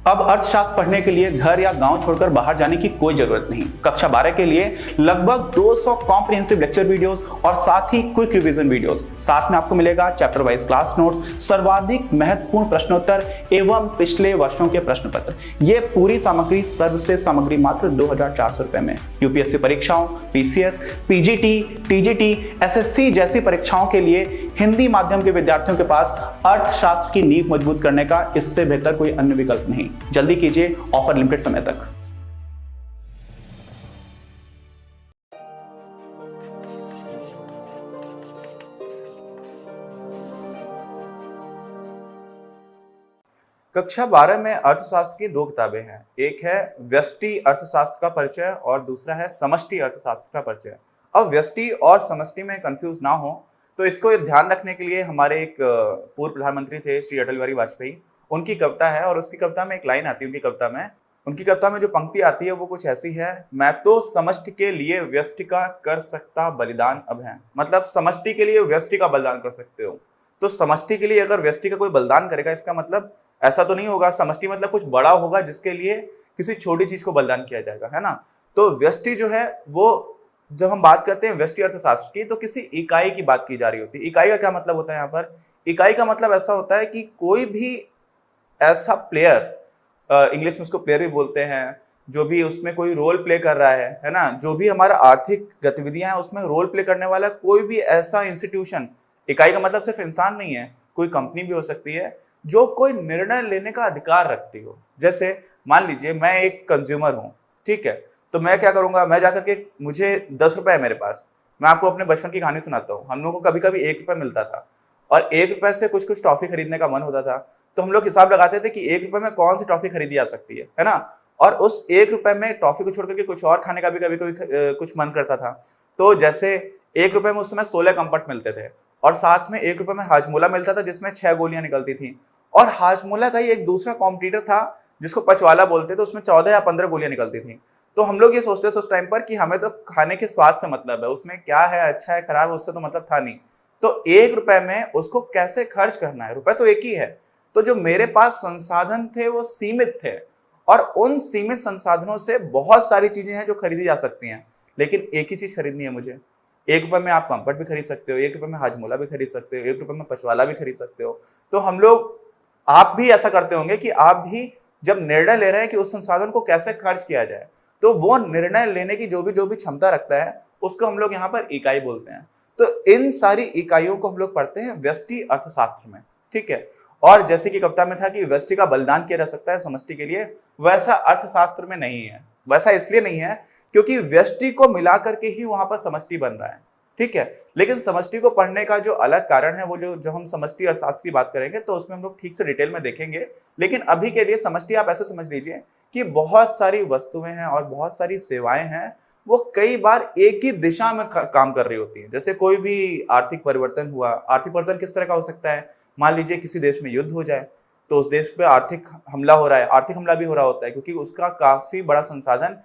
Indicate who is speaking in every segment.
Speaker 1: अब अर्थशास्त्र पढ़ने के लिए घर या गांव छोड़कर बाहर जाने की कोई जरूरत नहीं। कक्षा 12 के लिए लगभग 200 कॉम्प्रिहेंसिव लेक्चर वीडियोस और साथ ही क्विक रिवीजन वीडियोस। साथ में आपको मिलेगा चैप्टर वाइज क्लास नोट्स, सर्वाधिक महत्वपूर्ण प्रश्नोत्तर एवं पिछले वर्षों के प्रश्न पत्र। ये पूरी सामग्री सर्वश्रेष्ठ सामग्री मात्र 2400 रुपए में। यूपीएससी परीक्षाओं, पीसीएस, पीजीटी, टीजीटी, एसएससी जैसी परीक्षाओं के लिए हिंदी माध्यम के विद्यार्थियों के पास अर्थशास्त्र की नींव मजबूत करने का इससे बेहतर कोई अन्य विकल्प नहीं। जल्दी कीजिए, ऑफर लिमिटेड समय तक।
Speaker 2: कक्षा 12 में अर्थशास्त्र की दो किताबें हैं। एक है व्यष्टि अर्थशास्त्र का परिचय और दूसरा है समष्टि अर्थशास्त्र का परिचय। अब व्यष्टि और समष्टि में कंफ्यूज ना हो तो इसको ध्यान रखने के लिए हमारे एक पूर्व प्रधानमंत्री थे श्री अटल बिहारी वाजपेयी, उनकी कविता है और उसकी कविता में एक लाइन आती है। उनकी कविता में जो पंक्ति आती है वो कुछ ऐसी है, मैं तो समष्टि के लिए व्यष्टि का कर सकता बलिदान अब है। मतलब समष्टि के लिए व्यष्टि का बलिदान कर सकते हो, तो समष्टि के लिए अगर व्यष्टि का कोई बलिदान करेगा इसका मतलब ऐसा तो नहीं होगा समष्टि मतलब कुछ बड़ा होगा जिसके लिए किसी छोटी चीज को बलिदान किया जाएगा, है ना। तो व्यष्टि जो है वो जब हम बात करते हैं व्यष्टि अर्थशास्त्र की तो किसी इकाई की बात की जा रही होती है। इकाई का क्या मतलब होता है यहाँ पर? इकाई का मतलब ऐसा होता है कि कोई भी ऐसा प्लेयर, इंग्लिश में उसको प्लेयर भी बोलते हैं, जो भी उसमें कोई रोल प्ले कर रहा है ना, जो भी हमारा आर्थिक गतिविधियां हैं उसमें रोल प्ले करने वाला कोई भी ऐसा इंस्टीट्यूशन। इकाई का मतलब सिर्फ इंसान नहीं है, कोई कंपनी भी हो सकती है जो कोई निर्णय लेने का अधिकार रखती हो। जैसे मान लीजिए मैं एक कंज्यूमर हूँ, ठीक है, तो मैं क्या करूंगा, मैं जाकर के मुझे 10 रुपए है मेरे पास। मैं आपको अपने बचपन की कहानी सुनाता हूँ। हम लोगों को कभी कभी 1 रुपए मिलता था और 1 रुपए से कुछ कुछ टॉफी खरीदने का मन होता था, तो हम लोग हिसाब लगाते थे कि 1 रुपए में कौन सी टॉफी खरीदी जा सकती है ना। और उस 1 रुपए में टॉफी को छोड़ करके कुछ और खाने का भी कभी कभी कुछ मन करता था। तो जैसे 1 रुपए में उस समय 16 कंपट मिलते थे और साथ में 1 रुपए में हाजमोला मिलता था जिसमें 6 गोलियां निकलती थी। और हाजमोला का ही एक दूसरा कॉम्पिटिटर था जिसको पचवाला बोलते थे, उसमें 14 या 15 गोलियां निकलती थी। तो हम लोग ये सोचते थे उस टाइम पर कि हमें तो खाने के स्वाद से मतलब है, उसमें क्या है, अच्छा है खराब है, उससे तो मतलब था नहीं। तो 1 रुपए में उसको कैसे खर्च करना है, रुपए तो एक ही है। तो जो मेरे पास संसाधन थे वो सीमित थे और उन सीमित संसाधनों से बहुत सारी चीजें हैं जो खरीदी जा सकती हैं, लेकिन एक ही चीज खरीदनी है मुझे। 1 रुपए में आप कंफर्ट भी खरीद सकते हो, 1 रुपए में हाजमोला भी खरीद सकते हो, 1 रुपए में पचवाला भी खरीद सकते हो। तो हम लोग, आप भी ऐसा करते होंगे कि आप भी जब निर्णय ले रहे हैं कि उस संसाधन को कैसे खर्च किया जाए, तो वो निर्णय लेने की जो भी क्षमता रखता है उसको हम लोग यहाँ पर इकाई बोलते हैं। तो इन सारी इकाइयों को हम लोग पढ़ते हैं व्यष्टि अर्थशास्त्र में, ठीक है। और जैसे कि कविता में था कि व्यष्टि का बलिदान किया जा सकता है समष्टि के लिए, वैसा अर्थशास्त्र में नहीं है। वैसा इसलिए नहीं है क्योंकि व्यष्टि को मिला करके ही वहां पर समष्टि बन रहा है, ठीक है। लेकिन समष्टि को पढ़ने का जो अलग कारण है वो जो हम समष्टि अर्थशास्त्र की बात करेंगे तो उसमें हम लोग ठीक से डिटेल में देखेंगे। लेकिन अभी के लिए समष्टि आप ऐसे समझ लीजिए कि बहुत सारी वस्तुएं हैं और बहुत सारी सेवाएं हैं, वो कई बार एक ही दिशा में काम कर रही होती है। जैसे कोई भी आर्थिक परिवर्तन हुआ, आर्थिक परिवर्तन किस तरह का हो सकता है? मान लीजिए किसी देश में युद्ध हो जाए तो उस देश पे आर्थिक हमला हो रहा है, आर्थिक हमला भी हो रहा होता है क्योंकि उसका काफी बड़ा संसाधन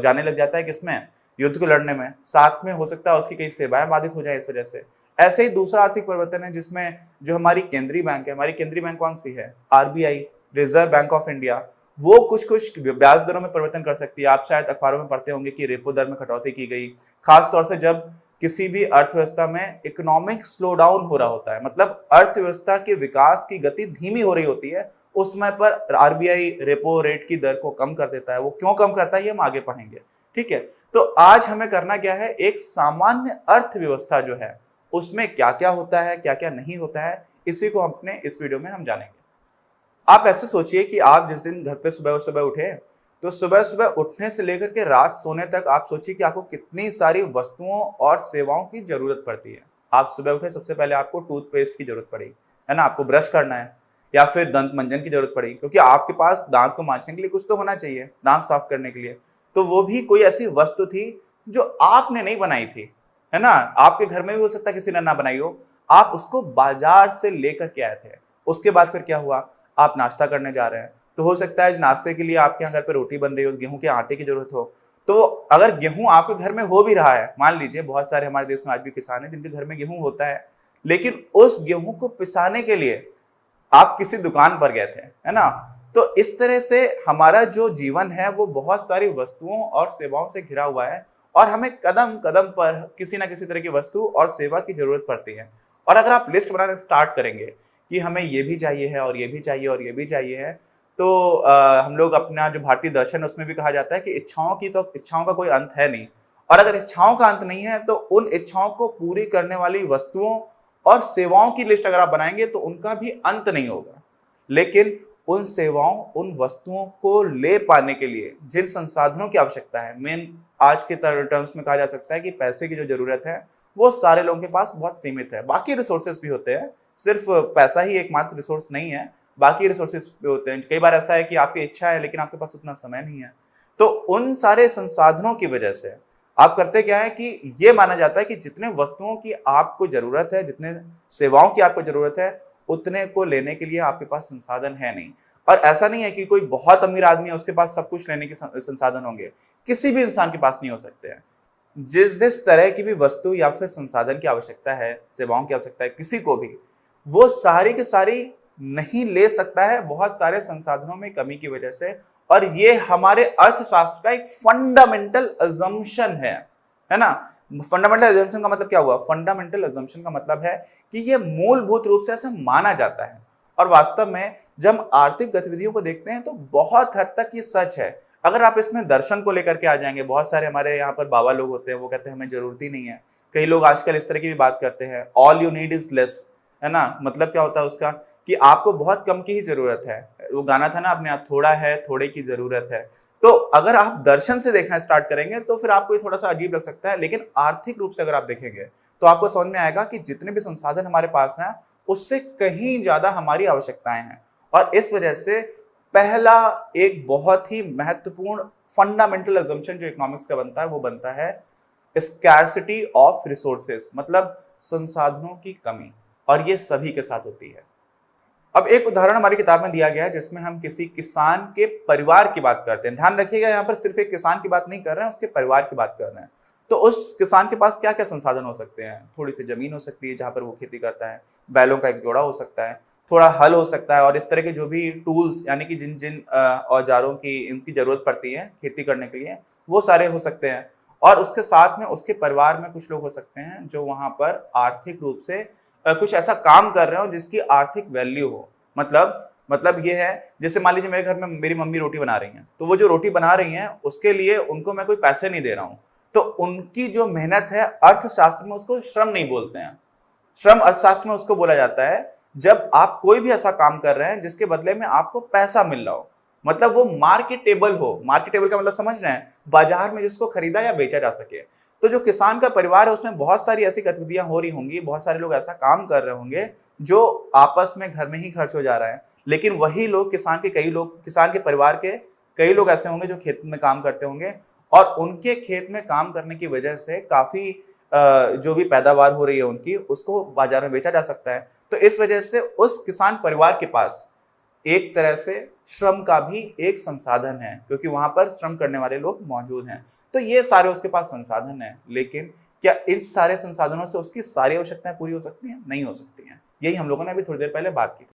Speaker 2: जाने लग जाता है किसमें, युद्ध को लड़ने में। साथ में हो सकता है उसकी कई सेवाएं बाधित हो जाए इस वजह से। ऐसे ही दूसरा आर्थिक परिवर्तन है जिसमें जो हमारी केंद्रीय बैंक है, हमारी केंद्रीय बैंक कौन सी है? RBI, reserve bank of India, वो कुछ ब्याज दरों में परिवर्तन कर सकती है। आप शायद अखबारों में पढ़ते होंगे कि रेपो दर में कटौती की गई, खासतौर से जब किसी भी अर्थव्यवस्था में इकोनॉमिक स्लो डाउन हो रहा होता है, मतलब अर्थव्यवस्था के विकास की गति धीमी हो रही होती है, उस समय पर आरबीआई रेपो रेट की दर को कम कर देता है। वो क्यों कम करता है ये हम आगे पढ़ेंगे, ठीक है। तो आज हमें करना क्या है, एक सामान्य अर्थव्यवस्था जो है उसमें क्या क्या होता है, क्या क्या नहीं होता है, इसी को अपने इस वीडियो में हम जानेंगे। आप ऐसे सोचिए कि आप जिस दिन घर पे सुबह सुबह उठे तो सुबह सुबह उठने से लेकर के रात सोने तक आप सोचिए कि आपको कितनी सारी वस्तुओं और सेवाओं की जरूरत पड़ती है। आप सुबह उठे, सबसे पहले आपको टूथपेस्ट की जरूरत पड़ी, है ना, आपको ब्रश करना है, या फिर दंत मंजन की जरूरत पड़ी क्योंकि आपके पास दांत को मांजने के लिए कुछ तो होना चाहिए, दांत साफ करने के लिए। तो वो भी कोई ऐसी वस्तु थी जो आपने नहीं बनाई थी, है ना। आपके घर में भी हो सकता है किसी ने ना बनाई हो, आप उसको बाजार से लेकर के आए थे। उसके बाद फिर क्या हुआ, आप नाश्ता करने जा रहे हैं, तो हो सकता है नाश्ते के लिए आपके यहाँ घर पे रोटी बन रही हो, गेहूं के आटे की जरूरत हो। तो अगर गेहूं आपके घर में हो भी रहा है, मान लीजिए बहुत सारे हमारे देश में आज भी किसान हैं जिनके घर में गेहूं होता है, लेकिन उस गेहूं को पिसाने के लिए आप किसी दुकान पर गए थे, है ना, तो इस तरह से हमारा जो जीवन है वो बहुत सारी वस्तुओं और सेवाओं से घिरा हुआ है और हमें कदम कदम पर किसी ना किसी तरह की वस्तु और सेवा की जरूरत पड़ती है। और अगर आप लिस्ट बनाना स्टार्ट करेंगे कि हमें ये भी चाहिए है और ये भी चाहिए और ये भी चाहिए है, तो हम लोग अपना जो भारतीय दर्शन है उसमें भी कहा जाता है कि इच्छाओं का कोई अंत है नहीं। और अगर इच्छाओं का अंत नहीं है तो उन इच्छाओं को पूरी करने वाली वस्तुओं और सेवाओं की लिस्ट अगर आप बनाएंगे तो उनका भी अंत नहीं होगा। लेकिन उन सेवाओं, उन वस्तुओं को ले पाने के लिए जिन संसाधनों की आवश्यकता है, मेन आज के टर्म्स में कहा जा सकता है कि पैसे की जो जरूरत है वो सारे लोगों के पास बहुत सीमित है। बाकी रिसोर्सेज भी होते हैं, सिर्फ पैसा ही एकमात्र रिसोर्स नहीं है, बाकी रिसोर्सेज भी होते हैं। कई बार ऐसा है कि आपकी इच्छा है लेकिन आपके पास उतना समय नहीं है। तो उन सारे संसाधनों की वजह से आप करते क्या है कि ये माना जाता है कि जितने वस्तुओं की आपको जरूरत है, जितने सेवाओं की आपको जरूरत है, उतने को लेने के लिए आपके पास संसाधन है नहीं। और ऐसा नहीं है कि कोई बहुत अमीर आदमी है उसके पास सब कुछ लेने के संसाधन होंगे, किसी भी इंसान के पास नहीं हो सकते हैं। जिस तरह की भी वस्तु या फिर संसाधन की आवश्यकता है, सेवाओं की आवश्यकता है किसी को भी, वो सारी की सारी नहीं ले सकता है बहुत सारे संसाधनों में कमी की वजह से। और ये हमारे अर्थशास्त्र का एक फंडामेंटल अजम्पशन है ना। फंडामेंटल अजम्पशन का मतलब क्या हुआ? फंडामेंटल अजम्पशन का मतलब है कि ये मूलभूत रूप से ऐसा माना जाता है। और वास्तव में जब हम आर्थिक गतिविधियों को देखते हैं तो बहुत हद तक ये सच है। अगर आप इसमें दर्शन को लेकर के आ जाएंगे, बहुत सारे हमारे यहाँ पर बाबा लोग होते हैं, वो कहते हैं हमें जरूरत ही नहीं है। कई लोग आजकल इस तरह की भी बात करते हैं, all you need is less, है ना। मतलब क्या होता है उसका कि आपको बहुत कम की ही जरूरत है। वो गाना था ना अपने आप, थोड़ा है थोड़े की जरूरत है। तो अगर आप दर्शन से देखना स्टार्ट करेंगे तो फिर आपको ये थोड़ा सा अजीब लग सकता है, लेकिन आर्थिक रूप से अगर आप देखेंगे तो आपको समझ में आएगा कि जितने भी संसाधन हमारे पास हैं उससे कहीं ज्यादा हमारी आवश्यकताएं हैं। और इस वजह से पहला एक बहुत ही महत्वपूर्ण फंडामेंटल अजम्पशन जो इकोनॉमिक्स का बनता है वो बनता है स्कैर्सिटी ऑफ रिसोर्सेस, मतलब संसाधनों की कमी। और ये सभी के साथ होती है। अब एक उदाहरण हमारी किताब में दिया गया है जिसमें हम किसी किसान के परिवार की बात करते हैं। ध्यान रखिएगा, यहाँ पर सिर्फ एक किसान की बात नहीं कर रहे हैं, उसके परिवार की बात कर रहे हैं। तो उस किसान के पास क्या क्या संसाधन हो सकते हैं? थोड़ी सी जमीन हो सकती है जहाँ पर वो खेती करता है, बैलों का एक जोड़ा हो सकता है, थोड़ा हल हो सकता है, और इस तरह के जो भी टूल्स यानी कि जिन जिन औजारों की इनकी जरूरत पड़ती है खेती करने के लिए, वो सारे हो सकते हैं। और उसके साथ में उसके परिवार में कुछ लोग हो सकते हैं जो वहाँ पर आर्थिक रूप से कुछ ऐसा काम कर रहे हो जिसकी आर्थिक वैल्यू हो। मतलब ये है, जैसे मान लीजिए मेरे घर में मेरी मम्मी रोटी बना रही हैं, तो वो जो रोटी बना रही हैं उसके लिए उनको मैं कोई पैसे नहीं दे रहा हूँ, तो उनकी जो मेहनत है अर्थशास्त्र में उसको श्रम नहीं बोलते हैं। श्रम अर्थशास्त्र में उसको बोला जाता है जब आप कोई भी ऐसा काम कर रहे हैं जिसके बदले में आपको पैसा मिल रहा हो, मतलब वो मार्केटेबल हो। मार्केटेबल का मतलब समझ रहे हैं, बाजार में जिसको खरीदा या बेचा जा सके। तो जो किसान का परिवार है उसमें बहुत सारी ऐसी गतिविधियां हो रही होंगी, बहुत सारे लोग ऐसा काम कर रहे होंगे जो आपस में घर में ही खर्च हो जा रहा है। लेकिन वही लोग किसान के परिवार के कई लोग ऐसे होंगे जो खेत में काम करते होंगे, और उनके खेत में काम करने की वजह से काफी जो भी पैदावार हो रही है उनकी, उसको बाजार में बेचा जा सकता है। तो इस वजह से उस किसान परिवार के पास एक तरह से श्रम का भी एक संसाधन है, क्योंकि वहां पर श्रम करने वाले लोग मौजूद हैं। तो ये सारे उसके पास संसाधन हैं। लेकिन क्या इस सारे संसाधनों से उसकी सारी आवश्यकताएं पूरी हो सकती हैं? नहीं हो सकती हैं। यही हम लोगों ने अभी थोड़ी देर पहले बात की थी।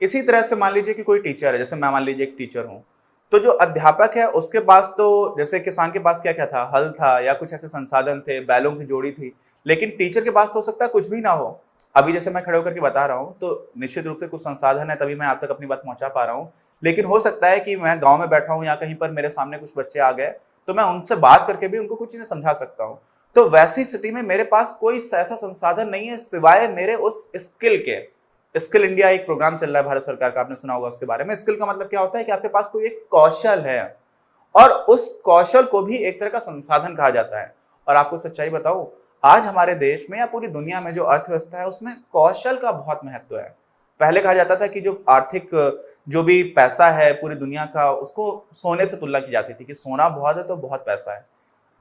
Speaker 2: इसी तरह से मान लीजिए कि कोई टीचर है, जैसे मैं मान लीजिए एक टीचर हूँ, तो जो अध्यापक है उसके पास तो जैसे किसान के पास क्या क्या था, हल था या कुछ ऐसे संसाधन थे, बैलों की जोड़ी थी। लेकिन टीचर के पास तो हो सकता है कुछ भी ना हो। अभी जैसे मैं खड़े होकर के बता रहा हूँ तो निश्चित रूप से कुछ संसाधन है, तभी मैं आप तक अपनी बात पहुंचा पा रहा हूँ। लेकिन हो सकता है कि मैं गांव में बैठा हूँ या कहीं पर मेरे सामने कुछ बच्चे आ गए, तो मैं उनसे बात करके भी उनको कुछ चीजें समझा सकता हूँ। तो वैसी स्थिति में मेरे पास कोई ऐसा संसाधन नहीं है सिवाय मेरे उस स्किल के। स्किल इंडिया एक प्रोग्राम चल रहा है भारत सरकार का, आपने सुना होगा उसके बारे में। स्किल का मतलब क्या होता है कि आपके पास कोई एक कौशल है, और उस कौशल को भी एक तरह का संसाधन कहा जाता है। और आपको सच्चाई बताऊं, आज हमारे देश में या पूरी दुनिया में जो अर्थव्यवस्था है उसमें कौशल का बहुत महत्व है। पहले कहा जाता था कि जो आर्थिक जो भी पैसा है पूरी दुनिया का, उसको सोने से तुलना की जाती थी कि सोना बहुत है तो बहुत पैसा है।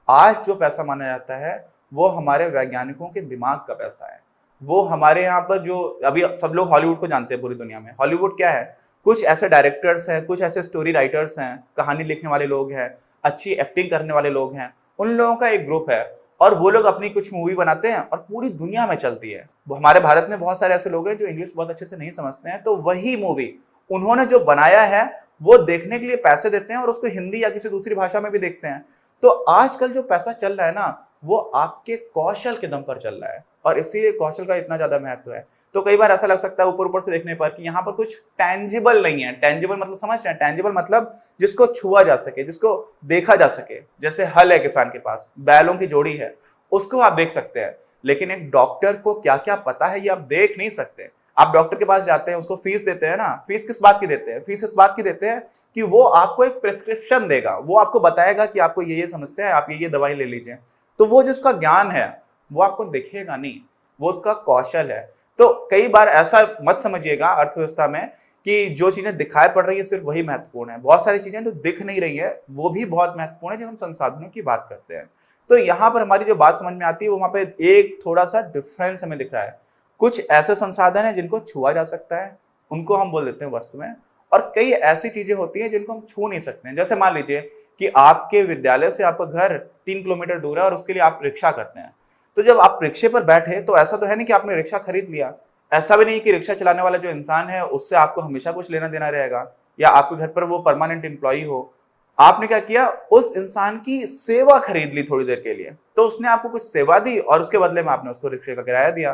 Speaker 2: आज जो पैसा माना जाता है वो हमारे वैज्ञानिकों के दिमाग का पैसा है। वो हमारे यहाँ पर जो अभी सब लोग हॉलीवुड को जानते हैं पूरी दुनिया में। हॉलीवुड क्या है? कुछ ऐसे डायरेक्टर्स हैं, कुछ ऐसे स्टोरी राइटर्स हैं, कहानी लिखने वाले लोग हैं, अच्छी एक्टिंग करने वाले लोग हैं, उन लोगों का एक ग्रुप है। और वो लोग अपनी कुछ मूवी बनाते हैं और पूरी दुनिया में चलती है। हमारे भारत में बहुत सारे ऐसे लोग हैं जो इंग्लिश बहुत अच्छे से नहीं समझते हैं, तो वही मूवी उन्होंने जो बनाया है वो देखने के लिए पैसे देते हैं और उसको हिंदी या किसी दूसरी भाषा में भी देखते हैं। तो आजकल जो पैसा चल रहा है ना, वो आपके कौशल के दम पर चल रहा है और इसीलिए कौशल का इतना ज्यादा महत्व है। तो कई बार ऐसा लग सकता है ऊपर ऊपर से देखने पर कि यहाँ पर कुछ टेंजिबल नहीं है। टेंजिबल मतलब समझ रहे हैं? टेंजिबल मतलब जिसको छुआ जा सके, जिसको देखा जा सके। जैसे हल है किसान के पास, बैलों की जोड़ी है, उसको आप देख सकते हैं, लेकिन एक डॉक्टर को क्या क्या पता है ये आप देख नहीं सकते। आप डॉक्टर के पास जाते हैं, उसको फीस देते हैं ना, फीस किस बात की देते हैं? फीस इस बात की देते हैं कि वो आपको एक प्रिस्क्रिप्शन देगा, वो आपको बताएगा कि आपको ये समस्या है, आप ये दवाई ले लीजिए। तो वो जिसका ज्ञान है वो आपको दिखेगा नहीं, वो उसका कौशल है। तो कई बार ऐसा मत समझिएगा अर्थव्यवस्था में कि जो चीजें दिखाई पड़ रही है सिर्फ वही महत्वपूर्ण है। बहुत सारी चीजें जो दिख नहीं रही है वो भी बहुत महत्वपूर्ण है जब हम संसाधनों की बात करते हैं। तो यहाँ पर हमारी जो बात समझ में आती है वो वहां पे एक थोड़ा सा डिफरेंस हमें दिख रहा है। कुछ ऐसे संसाधन है जिनको छुआ जा सकता है, उनको हम बोल देते हैं वस्तुएं, और कई ऐसी चीजें होती हैं जिनको हम छू नहीं सकते हैं। जैसे मान लीजिए कि आपके विद्यालय से आपका घर 3 किलोमीटर दूर है और उसके लिए आप रिक्शा करते हैं। तो जब आप रिक्शे पर बैठे तो ऐसा तो है नहीं कि आपने रिक्शा खरीद लिया, ऐसा भी नहीं कि रिक्शा चलाने वाला जो इंसान है उससे आपको हमेशा कुछ लेना देना रहेगा या आपके घर पर वो परमानेंट एम्प्लॉई हो। आपने क्या किया, उस इंसान की सेवा खरीद ली थोड़ी देर के लिए, तो उसने आपको कुछ सेवा दी और उसके बदले में आपने उसको रिक्शे का किराया दिया।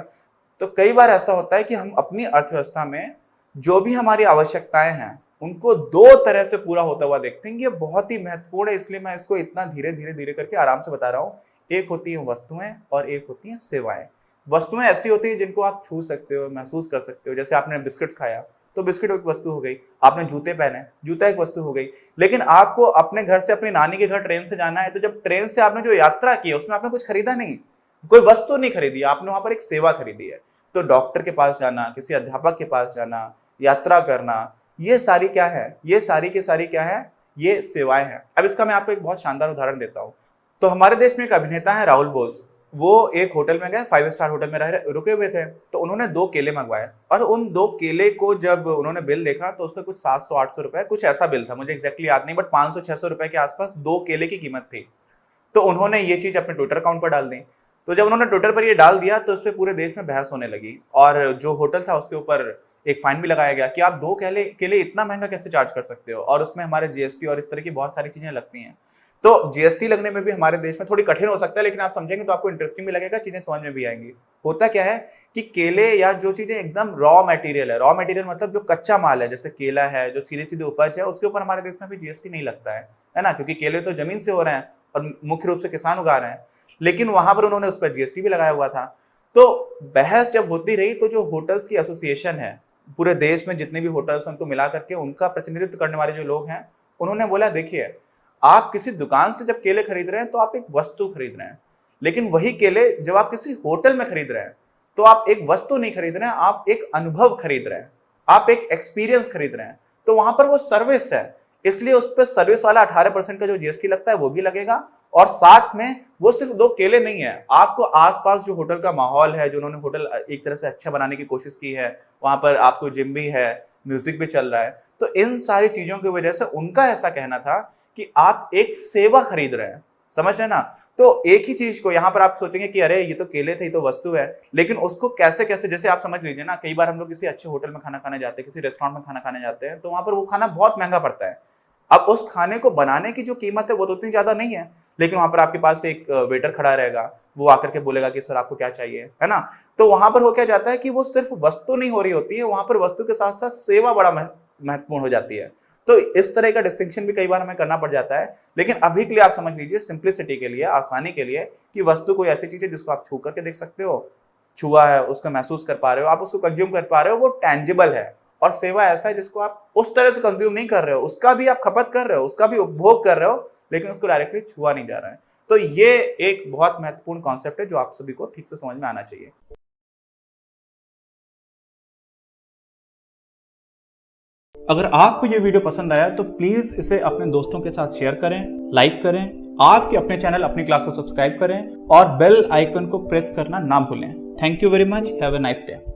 Speaker 2: तो कई बार ऐसा होता है कि हम अपनी अर्थव्यवस्था में जो भी हमारी आवश्यकताएं हैं उनको दो तरह से पूरा होता हुआ देखते हैं। ये बहुत ही महत्वपूर्ण है, इसलिए मैं इसको इतना धीरे धीरे धीरे करके आराम से बता रहा हूँ। एक होती है वस्तुएं और एक होती है सेवाएं। वस्तुएं ऐसी होती है जिनको आप छू सकते हो, महसूस कर सकते हो। जैसे आपने बिस्किट खाया तो बिस्किट एक वस्तु हो गई, आपने जूते पहने, जूता एक वस्तु हो गई। लेकिन आपको अपने घर से अपनी नानी के घर ट्रेन से जाना है, तो जब ट्रेन से आपने जो यात्रा की उसमें आपने कुछ खरीदा नहीं, कोई वस्तु नहीं खरीदी, आपने वहां पर एक सेवा खरीदी है। तो डॉक्टर के पास जाना, किसी अध्यापक के पास जाना, यात्रा करना, ये सारी क्या है? ये सारी की सारी क्या है? ये सेवाएं हैं। अब इसका मैं आपको एक बहुत शानदार उदाहरण देता हूँ। तो हमारे देश में एक अभिनेता है राहुल बोस, वो एक होटल में गए, 5 स्टार होटल में रुके हुए थे। तो उन्होंने 2 केले मंगवाए और उन 2 केले को जब उन्होंने बिल देखा तो उसमें कुछ 700-800 रुपए कुछ ऐसा बिल था, मुझे एग्जैक्टली याद नहीं, बट 500-600 रुपए के आसपास 2 केले की कीमत थी। तो उन्होंने ये चीज अपने ट्विटर अकाउंट पर डाल दी। तो जब उन्होंने ट्विटर पर ये डाल दिया तो उस पर पूरे देश में बहस होने लगी और जो होटल था उसके ऊपर एक फाइन भी लगाया गया कि आप 2 केले इतना महंगा कैसे चार्ज कर सकते हो, और उसमें हमारे जीएसटी और इस तरह की बहुत सारी चीजें लगती हैं। तो जीएसटी लगने में भी हमारे देश में थोड़ी कठिन हो सकता है, लेकिन आप समझेंगे तो आपको इंटरेस्टिंग भी लगेगा, चीजें समझ में भी आएंगी। होता क्या है कि केले या जो चीजें एकदम रॉ मटेरियल है, रॉ मटेरियल मतलब जो कच्चा माल है, जैसे केला है, जो सीधी सीधी उपज है, उसके ऊपर हमारे देश में भी जीएसटी नहीं लगता है ना, क्योंकि केले तो जमीन से हो रहे हैं और मुख्य रूप से किसान उगा रहे हैं। लेकिन वहां पर उन्होंने उस पर जीएसटी भी लगाया हुआ था। तो बहस जब होती रही तो जो होटल्स की एसोसिएशन है, पूरे देश में जितने भी होटल्स हैं उनको मिला करके उनका प्रतिनिधित्व करने वाले जो लोग हैं, उन्होंने बोला देखिए, आप किसी दुकान से जब केले खरीद रहे हैं तो आप एक वस्तु खरीद रहे हैं, लेकिन वही केले जब आप किसी होटल में खरीद रहे हैं तो आप एक वस्तु नहीं खरीद रहे हैं, आप एक अनुभव खरीद रहे हैं, आप एक एक्सपीरियंस खरीद रहे हैं। तो वहां पर वो सर्विस है, इसलिए उस पर सर्विस वाला 18% का जो जीएसटी लगता है वो भी लगेगा। और साथ में वो सिर्फ 2 केले नहीं है, आपको आसपास जो होटल का माहौल है, जो उन्होंने होटल एक तरह से अच्छा बनाने की कोशिश की है, वहां पर आपको जिम भी है, म्यूजिक भी चल रहा है। तो इन सारी चीजों की वजह से उनका ऐसा कहना था कि आप एक सेवा खरीद रहे हैं, समझ रहे हैं ना। तो एक ही चीज को यहाँ पर आप सोचेंगे कि अरे ये तो केले थे, ये तो वस्तु है, लेकिन उसको कैसे कैसे, जैसे आप समझ लीजिए ना, कई बार हम लोग किसी अच्छे होटल में खाना खाने जाते हैं, किसी रेस्टोरेंट में खाना खाने जाते हैं, तो वहां पर वो खाना बहुत महंगा पड़ता है। अब उस खाने को बनाने की जो कीमत है वो तो उतनी ज्यादा नहीं है, लेकिन वहां पर आपके पास एक वेटर खड़ा रहेगा, वो आकर के बोलेगा कि सर आपको क्या चाहिए, है ना। तो वहां पर हो क्या जाता है कि वो सिर्फ वस्तु नहीं हो रही होती है, वहां पर वस्तु के साथ साथ सेवा बड़ा महत्वपूर्ण हो जाती है। तो इस तरह का डिस्टिंक्शन भी कई बार हमें करना पड़ जाता है। लेकिन अभी के लिए आप समझ लीजिए, सिंप्लिसिटी के लिए, आसानी के लिए, कि वस्तु कोई ऐसी चीज है जिसको आप छू करके देख सकते हो, छुआ है, उसको महसूस कर पा रहे हो, आप उसको कंज्यूम कर पा रहे हो, वो टेंजिबल है। और सेवा ऐसा है जिसको आप उस तरह से कंज्यूम नहीं कर रहे हो, उसका भी आप खपत कर रहे हो, उसका भी उपभोग कर रहे हो, लेकिन उसको डायरेक्टली छुआ नहीं जा रहा है। तो ये एक बहुत महत्वपूर्ण कॉन्सेप्ट है जो आप सभी को ठीक से समझ में आना चाहिए।
Speaker 1: अगर आपको ये वीडियो पसंद आया तो प्लीज इसे अपने दोस्तों के साथ शेयर करें, लाइक करें, आपके अपने चैनल अपनी क्लास को सब्सक्राइब करें और बेल आइकन को प्रेस करना ना भूलें। Thank you very much, have a nice day.